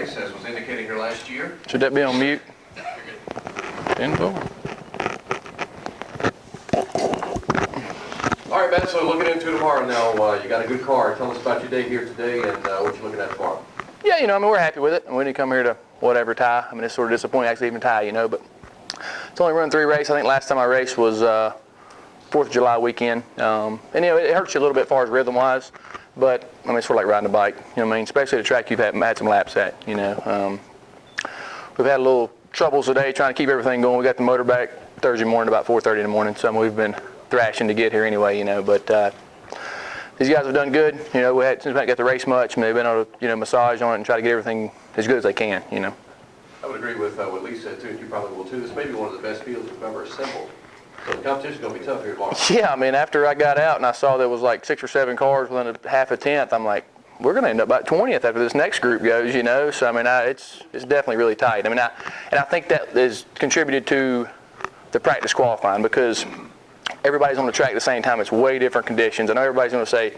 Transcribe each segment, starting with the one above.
race, as was indicated here last year. Should that be on mute? 10-4. All right, Matt, so looking into tomorrow now, you got a good car. Tell us about your day here today and what you're looking at tomorrow. Yeah, I mean, we're happy with it. We didn't come here to whatever tie. I mean, it's sort of disappointing actually even tie, but it's only run 3 races. I think last time I raced was 4th of July weekend. And, it hurts you a little bit as far as rhythm-wise, but, I mean, it's sort of like riding a bike. Especially the track you've had some laps at, We've had a little troubles today trying to keep everything going. We got the motor back Thursday morning about 4:30 in the morning, so we've been thrashing to get here anyway, but these guys have done good. Since we haven't got the race much, they've been able to, massage on it and try to get everything as good as they can, I would agree with what Lee said, too, and you probably will, too. This may be one of the best fields we've ever assembled. So the competition's going to be tough here tomorrow. Yeah, I mean, after I got out and I saw there was like 6 or 7 cars within a half a tenth, I'm like, we're going to end up about 20th after this next group goes, So, I mean, it's definitely really tight. I mean, I think that has contributed to the practice qualifying because everybody's on the track at the same time. It's way different conditions. I know everybody's going to say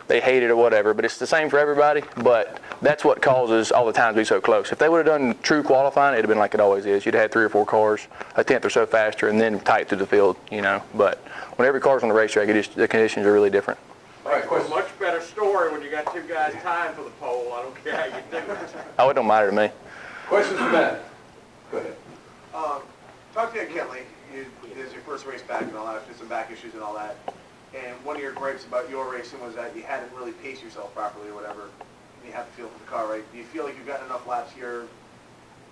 they hate it or whatever, but it's the same for everybody. But that's what causes all the times to be so close. If they would have done true qualifying, it'd have been like it always is. You'd have had 3 or 4 cars, a tenth or so faster, and then tight through the field, But when every car's on the racetrack, the conditions are really different. All right, question. Much better story when you got 2 guys tying for the pole. I don't care how you do it. Oh, it don't matter to me. Questions for Matt? Go ahead. Talk to you again, Lee. This is your first race back and all that, just some back issues and all that. And one of your gripes about your racing was that you hadn't really paced yourself properly or whatever. And you have to feel for the car, right? Do you feel like you've gotten enough laps here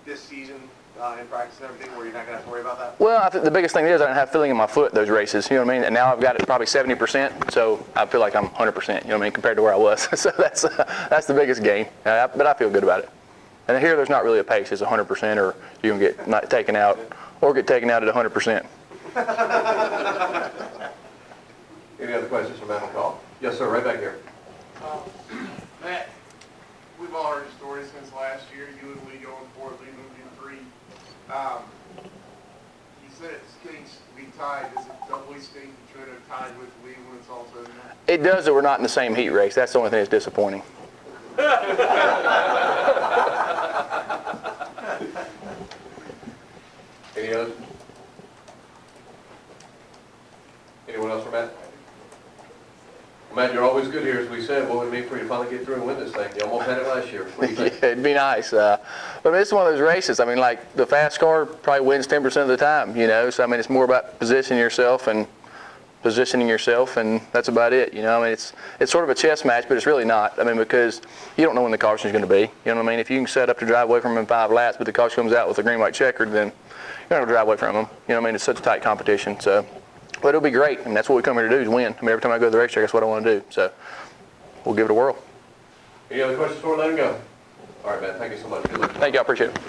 this season in practice and everything where you're not going to have to worry about that? Well, I think the biggest thing is I didn't have feeling in my foot those races, you know what I mean? And now I've got it probably 70%, so I feel like I'm 100%, compared to where I was. So that's the biggest gain. But I feel good about it. And here there's not really a pace. It's 100% or you can get not taken out or get taken out at 100%. Any other questions for Matt McCall? Yes, sir, right back here. Matt, we've all heard the story since last year. You and Lee going for it, Lee moving to 3. You said it's getting to be tied. Does it doubly sting that you're tied with Lee when it's all said and done? It does that we're not in the same heat race. That's the only thing that's disappointing. Any others? Anyone else for Matt? Well, Matt, you're always good here, as we said. What would it mean for you to finally get through and win this thing? You almost had it last year. What do you think? Yeah, it'd be nice. But I mean, it's one of those races. I mean, like the fast car probably wins 10% of the time, So I mean, it's more about positioning yourself, and that's about it. I mean, it's sort of a chess match, but it's really not. I mean, because you don't know when the caution's going to be. You know what I mean? If you can set up to drive away from him in 5 laps, but the caution comes out with a green-white checkered, then you're not going to drive away from him. You know what I mean? It's such a tight competition. So, but it'll be great. I mean, that's what we come here to do is win. I mean, every time I go to the racetrack, that's what I want to do. So we'll give it a whirl. Any other questions before we let him go? All right, man. Thank you so much. Good luck. Thank you. I appreciate it.